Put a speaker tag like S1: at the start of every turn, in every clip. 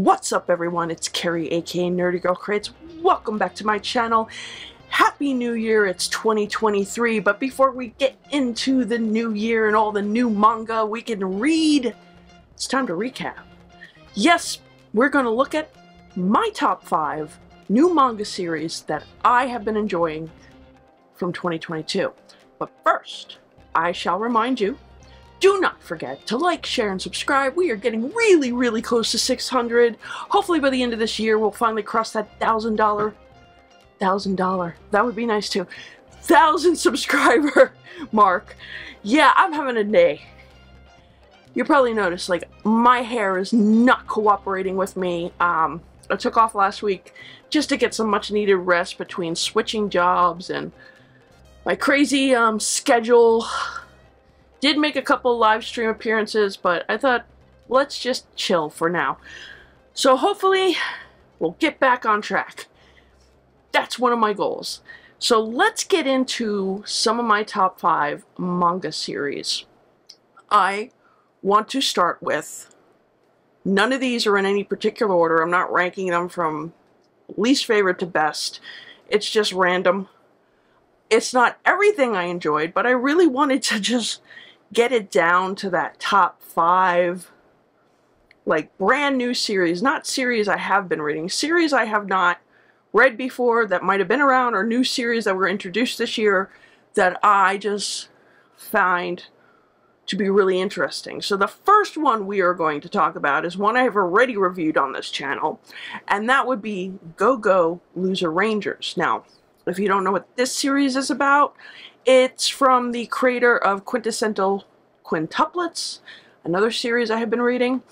S1: What's up, everyone? It's Carrie, aka Nerdygirlcreates. Welcome back to my channel. Happy New Year, it's 2023, but before we get into the new year and all the new manga we can read, it's time to recap. Yes, we're going to look at my top 5 new manga series that I have been enjoying from 2022. But first, I shall remind you, do not forget to like, share, and subscribe. We are getting really close to 600. Hopefully by the end of this year, we'll finally cross that $1,000. That would be nice too. 1,000 subscriber mark. Yeah, I'm having a day. You probably noticed, like, my hair is not cooperating with me. I took off last week just to get some much needed rest between switching jobs and my crazy schedule. Did make a couple live stream appearances, but I thought, let's just chill for now. So hopefully, we'll get back on track. That's one of my goals. So let's get into some of my top 5 manga series. I want to start with, none of these are in any particular order. I'm not ranking them from least favorite to best. It's just random. It's not everything I enjoyed, but I really wanted to just get it down to that top 5, like, brand new series. Not series I have been reading, series I have not read before that might have been around, or new series that were introduced this year that I just find to be really interesting. So the first one we are going to talk about is one I have already reviewed on this channel, and that would be Go-Go Loser Rangers. Now, if you don't know what this series is about, it's from the creator of Quintessential Quintuplets, another series I have been reading.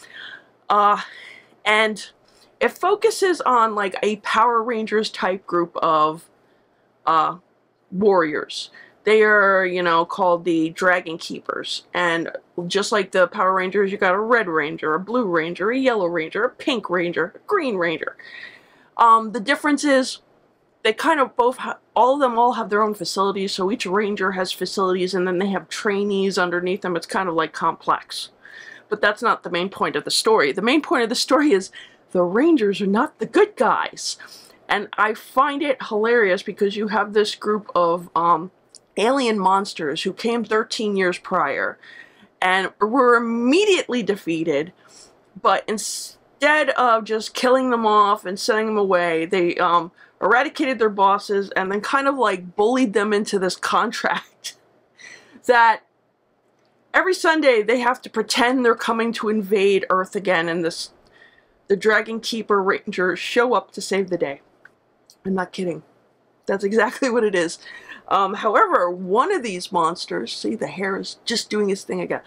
S1: And it focuses on, like, a Power Rangers type group of warriors. They are, you know, called the Dragon Keepers. And just like the Power Rangers, you got a Red Ranger, a Blue Ranger, a Yellow Ranger, a Pink Ranger, a Green Ranger. The difference is, they kind of both all have their own facilities, so each ranger has facilities and then they have trainees underneath them. It's kind of like complex. But that's not the main point of the story. The main point of the story is the rangers are not the good guys. And I find it hilarious because you have this group of alien monsters who came 13 years prior and were immediately defeated, but instead of just killing them off and sending them away, they eradicated their bosses and then kind of like bullied them into this contract that every Sunday they have to pretend they're coming to invade Earth again, and the Dragon Keeper Rangers show up to save the day. I'm not kidding. That's exactly what it is. However, one of these monsters, see, the hair is just doing its thing again.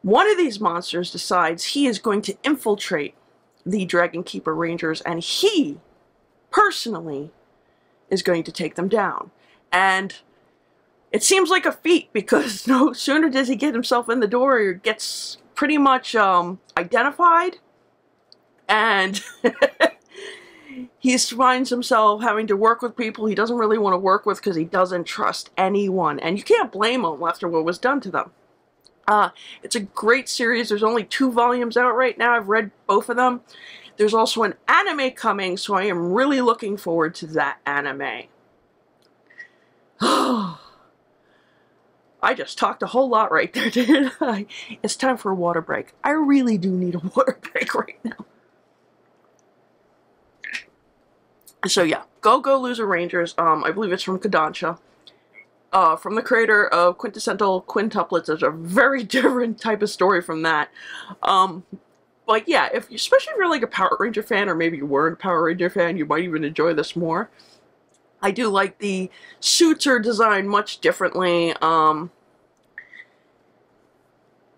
S1: One of these monsters decides he is going to infiltrate the Dragon Keeper Rangers, and he personally is going to take them down. And it seems like a feat, because no sooner does he get himself in the door, he gets pretty much identified, and he finds himself having to work with people he doesn't really want to work with because he doesn't trust anyone. And you can't blame him after what was done to them. It's a great series. There's only 2 volumes out right now. I've read both of them. There's also an anime coming, so I am really looking forward to that anime. I just talked a whole lot right there, didn't I? It's time for a water break. I really do need a water break right now. So yeah, Go-Go Loser Rangers, I believe it's from Kodansha. From the creator of Quintessential Quintuplets. There's a very different type of story from that. But yeah, especially if you're like a Power Ranger fan, or maybe you weren't a Power Ranger fan, you might even enjoy this more. I do like the suits are designed much differently.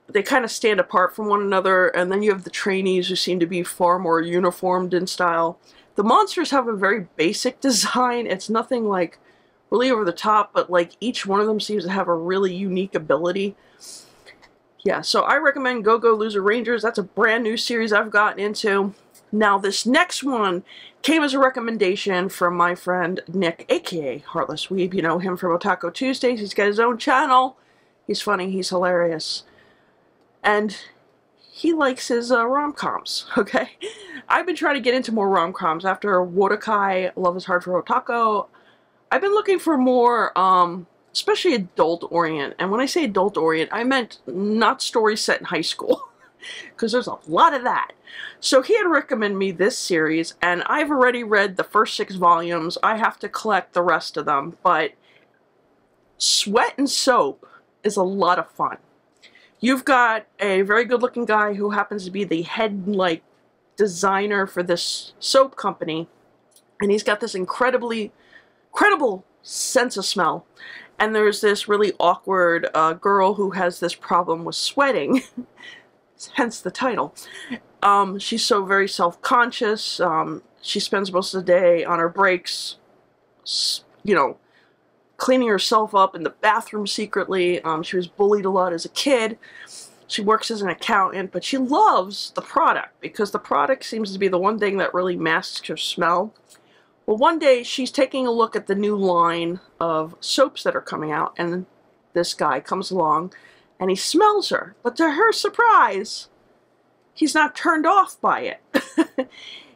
S1: They kind of stand apart from one another, and then you have the trainees who seem to be far more uniformed in style. The monsters have a very basic design. It's nothing like really over the top, but like each one of them seems to have a really unique ability. Yeah, so I recommend Go-Go Loser Rangers. That's a brand new series I've gotten into. Now, this next one came as a recommendation from my friend Nick, aka Heartless Weeb. You know him from Otaku Tuesdays. He's got his own channel. He's funny, he's hilarious. And he likes his rom-coms, okay? I've been trying to get into more rom-coms after Wotakai, Love is Hard for Otaku. I've been looking for more, especially adult-orient. And when I say adult-orient, I meant not stories set in high school. Because there's a lot of that. So he had recommended me this series, and I've already read the first 6 volumes. I have to collect the rest of them, but Sweat and Soap is a lot of fun. You've got a very good-looking guy who happens to be the head, like, designer for this soap company, and he's got this incredible sense of smell. And there's this really awkward girl who has this problem with sweating. Hence the title. She's so very self-conscious. She spends most of the day on her breaks, you know, cleaning herself up in the bathroom secretly. She was bullied a lot as a kid. She works as an accountant, but she loves the product because the product seems to be the one thing that really masks her smell. Well, one day she's taking a look at the new line of soaps that are coming out, and this guy comes along and he smells her, but to her surprise, he's not turned off by it.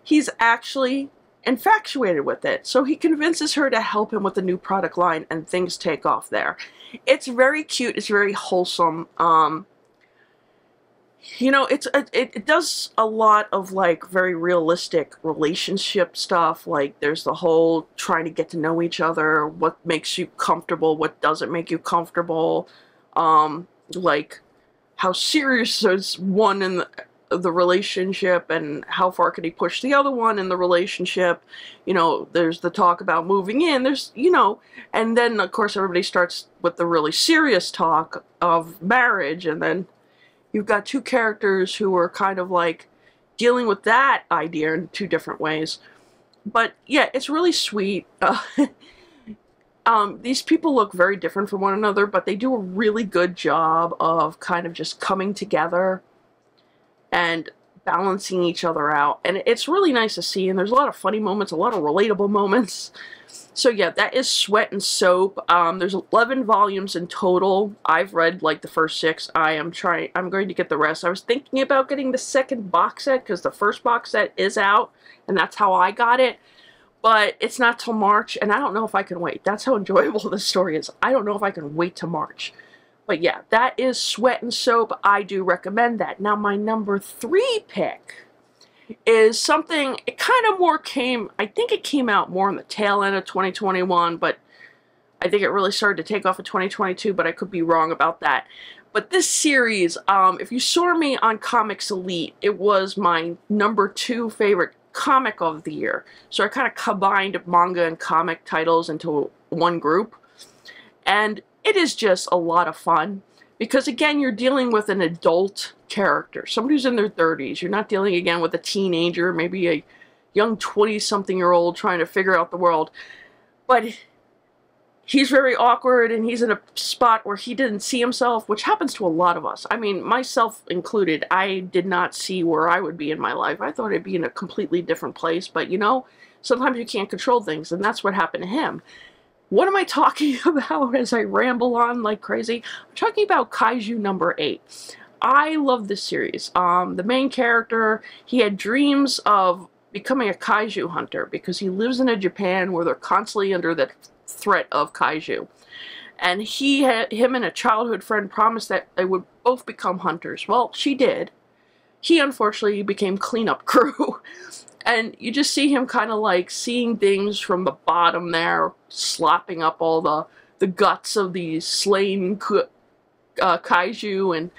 S1: He's actually infatuated with it. So he convinces her to help him with the new product line, and things take off there. It's very cute. It's very wholesome. You know, it does a lot of, like, very realistic relationship stuff. Like, there's the whole trying to get to know each other, what makes you comfortable, what doesn't make you comfortable. Like, how serious is one in the relationship, and how far can he push the other one in the relationship. You know, there's the talk about moving in, there's, you know, and then, of course, everybody starts with the really serious talk of marriage, and then you've got 2 characters who are kind of, like, dealing with that idea in 2 different ways. But, yeah, it's really sweet. These people look very different from one another, but they do a really good job of kind of just coming together and balancing each other out. And it's really nice to see, and there's a lot of funny moments, a lot of relatable moments. So yeah, that is Sweat and Soap. There's 11 volumes in total. I've read, like, the first 6. I'm going to get the rest. I was thinking about getting the second box set, because the first box set is out, and that's how I got it. But it's not till March, and I don't know if I can wait. That's how enjoyable this story is. I don't know if I can wait till March. But yeah, that is Sweat and Soap. I do recommend that. Now, my number 3 pick is something, it kind of more came, I think it came out more on the tail end of 2021, but I think it really started to take off in 2022, but I could be wrong about that. But this series, if you saw me on Comics Elite, it was my number 2 favorite comic of the year. So I kind of combined manga and comic titles into one group. And it is just a lot of fun. Because again, you're dealing with an adult character. Somebody who's in their 30s. You're not dealing again with a teenager, maybe a young 20-something-year-old trying to figure out the world. But he's very awkward, and he's in a spot where he didn't see himself, which happens to a lot of us. I mean, myself included. I did not see where I would be in my life. I thought I'd be in a completely different place, but you know, sometimes you can't control things, and that's what happened to him. What am I talking about as I ramble on like crazy? I'm talking about Kaiju number 8. I love this series. The main character, he had dreams of becoming a Kaiju hunter because he lives in a Japan where they're constantly under the threat of Kaiju. And him and a childhood friend promised that they would both become hunters. Well, she did. He unfortunately became cleanup crew. And you just see him kind of like seeing things from the bottom there, slopping up all the guts of these slain Kaiju, and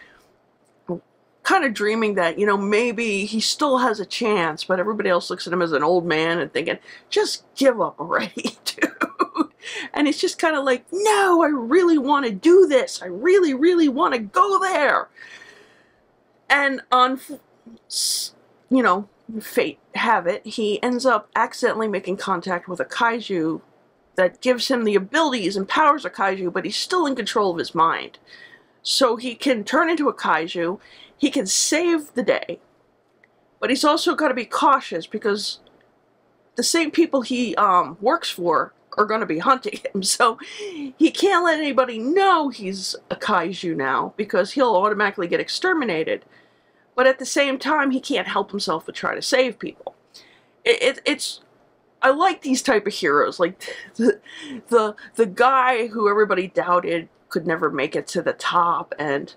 S1: kind of dreaming that, you know, maybe he still has a chance, but everybody else looks at him as an old man and thinking, just give up already, dude. And it's just kind of like, no, I really want to do this. I really, really want to go there. And on, you know, fate have it, he ends up accidentally making contact with a Kaiju that gives him the abilities and powers of Kaiju, but he's still in control of his mind. So he can turn into a Kaiju, he can save the day, but he's also got to be cautious because the same people he works for are going to be hunting him. So he can't let anybody know he's a Kaiju now because he'll automatically get exterminated. but at the same time, he can't help himself but try to save people. It's I like these type of heroes, like the guy who everybody doubted could never make it to the top and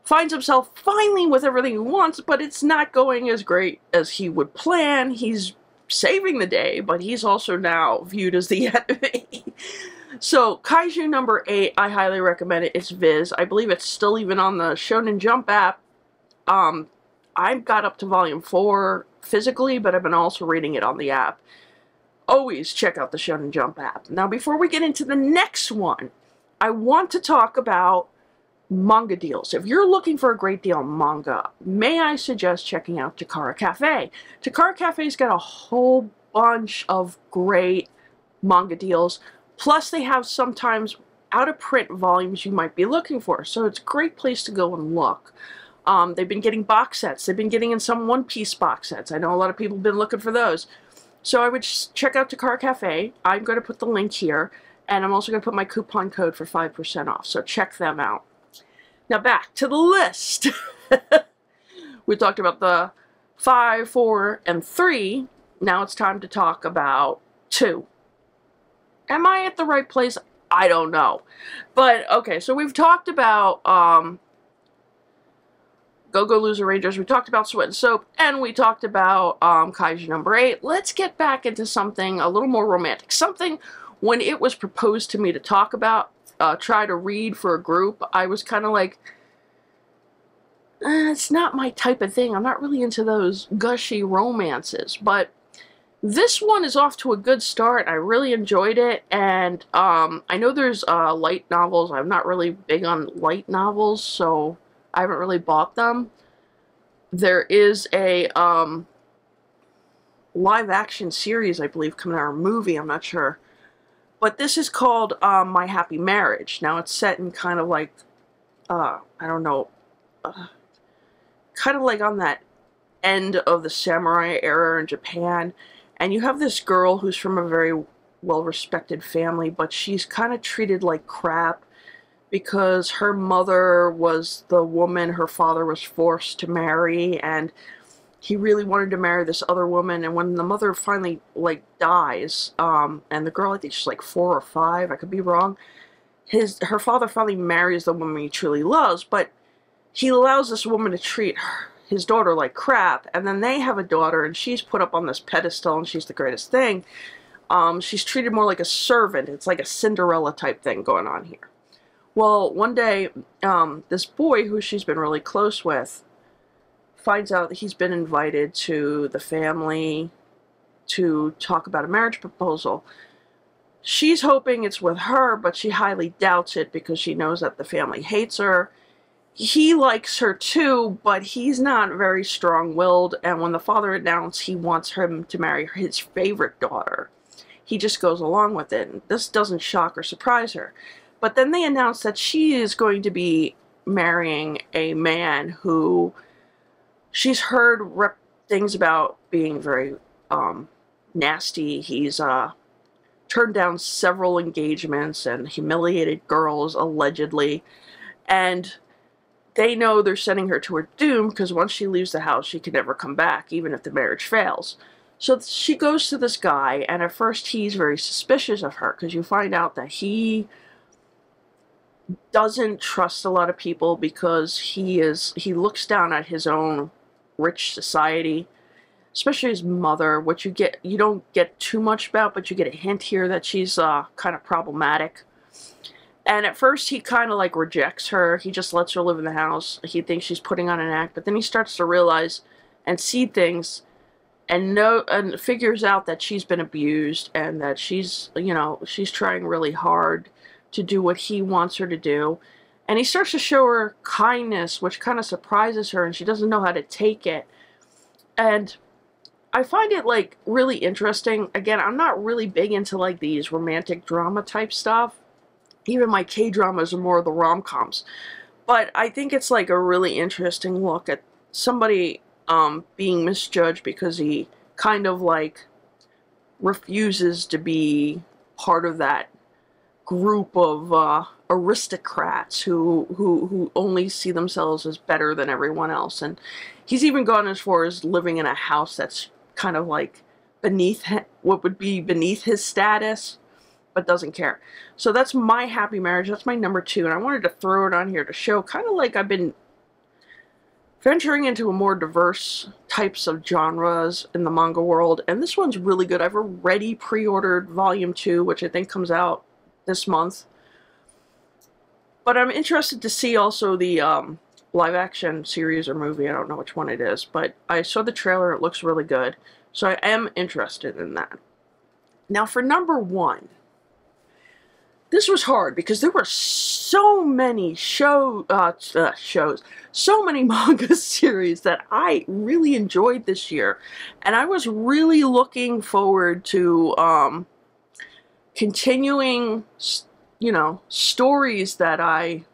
S1: finds himself finally with everything he wants, but it's not going as great as he would plan. He's saving the day, but he's also now viewed as the enemy. So, Kaiju number 8, I highly recommend it. It's Viz. I believe it's still even on the Shonen Jump app. I got up to volume 4 physically, but I've been also reading it on the app. Always check out the Shonen Jump app. Now, before we get into the next one, I want to talk about manga deals. If you're looking for a great deal on manga, may I suggest checking out Takara Cafe. Takara Cafe's got a whole bunch of great manga deals. Plus, they have sometimes out-of-print volumes you might be looking for. So it's a great place to go and look. They've been getting box sets. They've been getting in some One Piece box sets. I know a lot of people have been looking for those. So I would check out Takara Cafe. I'm going to put the link here. And I'm also going to put my coupon code for 5% off. So check them out. Now back to the list. We talked about the 5, 4, and 3. Now it's time to talk about 2. Am I at the right place? I don't know. But, okay, so we've talked about Go-Go Loser Rangers, we talked about Sweat and Soap, and we talked about Kaiju number 8. Let's get back into something a little more romantic. Something, when it was proposed to me to talk about, try to read for a group, I was kind of like, it's not my type of thing. I'm not really into those gushy romances, but this one is off to a good start. I really enjoyed it, and I know there's light novels. I'm not really big on light novels, so I haven't really bought them. There is a live-action series, I believe, coming out, or movie, I'm not sure. But this is called My Happy Marriage. Now, it's set in kind of like, I don't know, kind of like on that end of the samurai era in Japan. And you have this girl who's from a very well-respected family, but she's kind of treated like crap because her mother was the woman her father was forced to marry, and he really wanted to marry this other woman. And when the mother finally, like, dies, and the girl, I think she's like 4 or 5, I could be wrong, her father finally marries the woman he truly loves, but he allows this woman to treat his daughter like crap, and then they have a daughter, and she's put up on this pedestal, and she's the greatest thing. She's treated more like a servant. It's like a Cinderella type thing going on here. Well, one day, this boy who she's been really close with finds out that he's been invited to the family to talk about a marriage proposal. She's hoping it's with her, but she highly doubts it because she knows that the family hates her. He likes her too, but he's not very strong-willed, and when the father announced he wants him to marry his favorite daughter, he just goes along with it. And this doesn't shock or surprise her. But then they announce that she is going to be marrying a man who she's heard things about being very nasty. He's turned down several engagements and humiliated girls, allegedly. And they know they're sending her to her doom because once she leaves the house, she can never come back, even if the marriage fails. So she goes to this guy, and at first he's very suspicious of her because you find out that he doesn't trust a lot of people because he looks down at his own rich society, especially his mother, which you don't get too much about, but you get a hint here that she's kind of problematic. And at first he kind of like rejects her. He just lets her live in the house. He thinks she's putting on an act, but then he starts to realize and see things and figures out that she's been abused and that she's trying really hard to do what he wants her to do. And he starts to show her kindness, which kind of surprises her, and she doesn't know how to take it. And I find it, like, really interesting. Again, I'm not really big into, like, these romantic drama type stuff. Even my K-dramas are more of the rom-coms. But I think it's, like, a really interesting look at somebody being misjudged because he kind of, like, refuses to be part of that group of aristocrats who only see themselves as better than everyone else. And he's even gone as far as living in a house that's kind of like beneath what would be beneath his status, but doesn't care. So that's my happy marriage. That's my number 2, and I wanted to throw it on here to show kind of like I've been venturing into a more diverse types of genres in the manga world, and this one's really good. I've already pre-ordered volume 2, which I think comes out this month. But I'm interested to see also the live action series or movie. I don't know which one it is, but I saw the trailer. It looks really good. So I am interested in that. Now for number 1. This was hard because there were so many shows, so many manga series that I really enjoyed this year. And I was really looking forward to continuing, you know, stories that I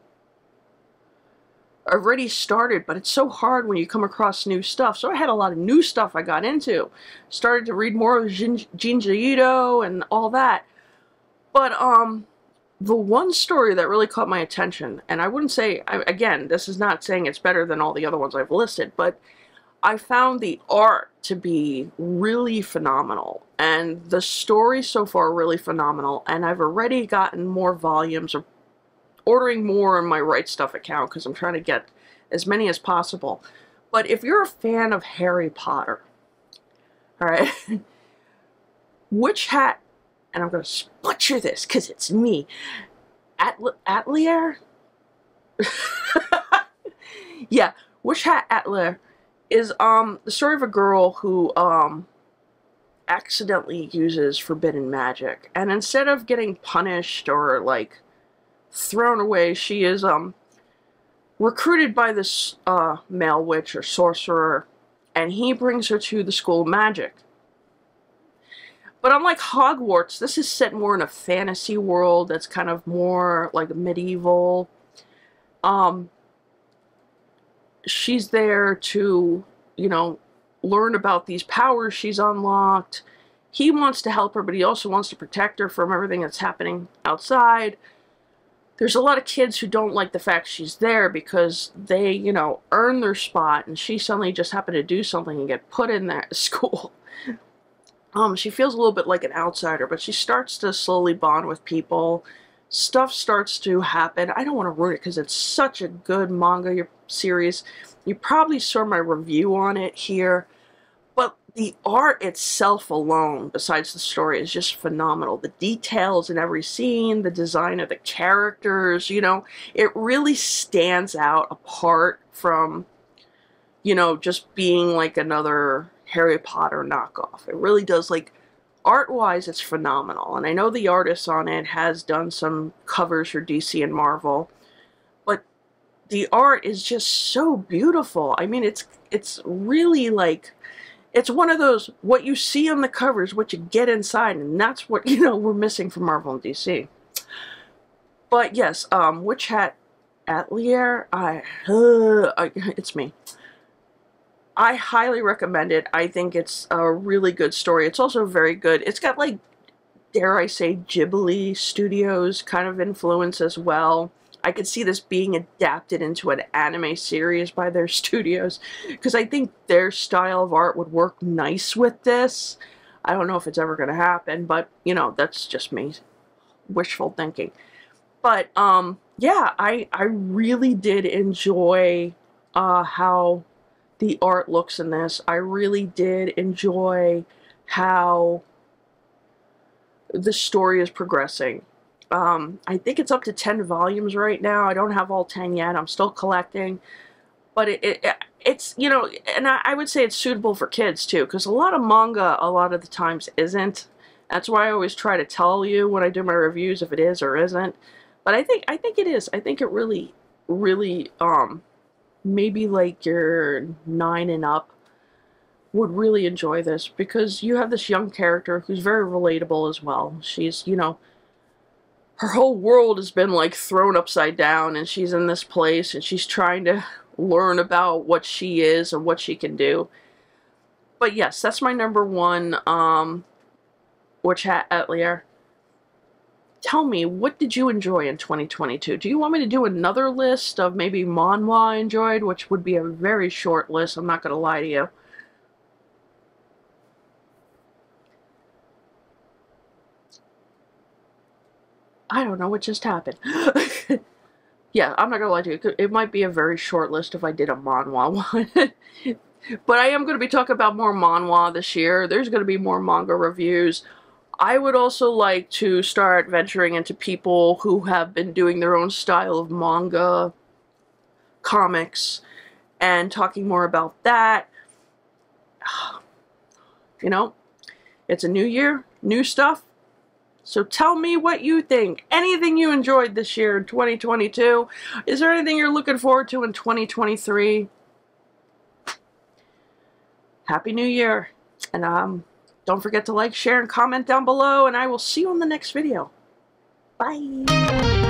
S1: already started, but it's so hard when you come across new stuff. So I had a lot of new stuff I got into. Started to read more of Jinja Ito and all that. But, the one story that really caught my attention, and I wouldn't say, again, this is not saying it's better than all the other ones I've listed, but I found the art to be really phenomenal, and the story so far really phenomenal, and I've already gotten more volumes, or ordering more on my Right Stuff account, because I'm trying to get as many as possible. But if you're a fan of Harry Potter, alright, Witch Hat, and I'm going to butcher this because it's me, Atelier? Yeah, Witch Hat Atelier is the story of a girl who accidentally uses forbidden magic, and instead of getting punished or like thrown away, she is recruited by this male witch or sorcerer, and he brings her to the School of Magic. But unlike Hogwarts, this is set more in a fantasy world that's kind of more like medieval. She's there to, you know, learn about these powers she's unlocked. He wants to help her, but he also wants to protect her from everything that's happening outside. There's a lot of kids who don't like the fact she's there because they, you know, earn their spot, and she suddenly just happened to do something and get put in that school. She feels a little bit like an outsider, but she starts to slowly bond with people. Stuff starts to happen. I don't want to ruin it because it's such a good manga series. You probably saw my review on it here. But the art itself alone, besides the story, is just phenomenal. The details in every scene, the design of the characters, you know, it really stands out apart from, you know, just being like another Harry Potter knockoff. It really does, like, art-wise, it's phenomenal. And I know the artist on it has done some covers for DC and Marvel, but the art is just so beautiful. I mean, it's really like, it's one of those, what you see on the covers, what you get inside, and that's what, you know, we're missing from Marvel and DC. But yes, Witch Hat Atelier, it's me. I highly recommend it. I think it's a really good story. It's also very good. It's got, like, dare I say, Ghibli Studios kind of influence as well. I could see this being adapted into an anime series by their studios, because I think their style of art would work nice with this. I don't know if it's ever going to happen, but, you know, that's just me. Wishful thinking. But, yeah, I really did enjoy how the art looks in this. I really did enjoy how the story is progressing. I think it's up to 10 volumes right now. I don't have all 10 yet. I'm still collecting. But it's, you know, and I would say it's suitable for kids too, because a lot of manga, a lot of the times, isn't. That's why I always try to tell you when I do my reviews if it is or isn't. But I think it is. I think it really, maybe like your 9 and up would really enjoy this, because you have this young character who's very relatable as well. She's, you know, her whole world has been like thrown upside down, and she's in this place and she's trying to learn about what she is and what she can do. But yes, that's my number 1 Witch Hat Atelier. tell me, what did you enjoy in 2022? Do you want me to do another list of maybe manhwa I enjoyed, which would be a very short list, I'm not going to lie to you. I don't know what just happened. Yeah, I'm not going to lie to you. It might be a very short list if I did a manhwa one. But I am going to be talking about more manhwa this year. There's going to be more manga reviews. I would also like to start venturing into people who have been doing their own style of manga, comics, and talking more about that. You know, it's a new year, new stuff. So tell me what you think. Anything you enjoyed this year in 2022? Is there anything you're looking forward to in 2023? Happy New Year. And don't forget to like, share, and comment down below. And I will see you on the next video. Bye.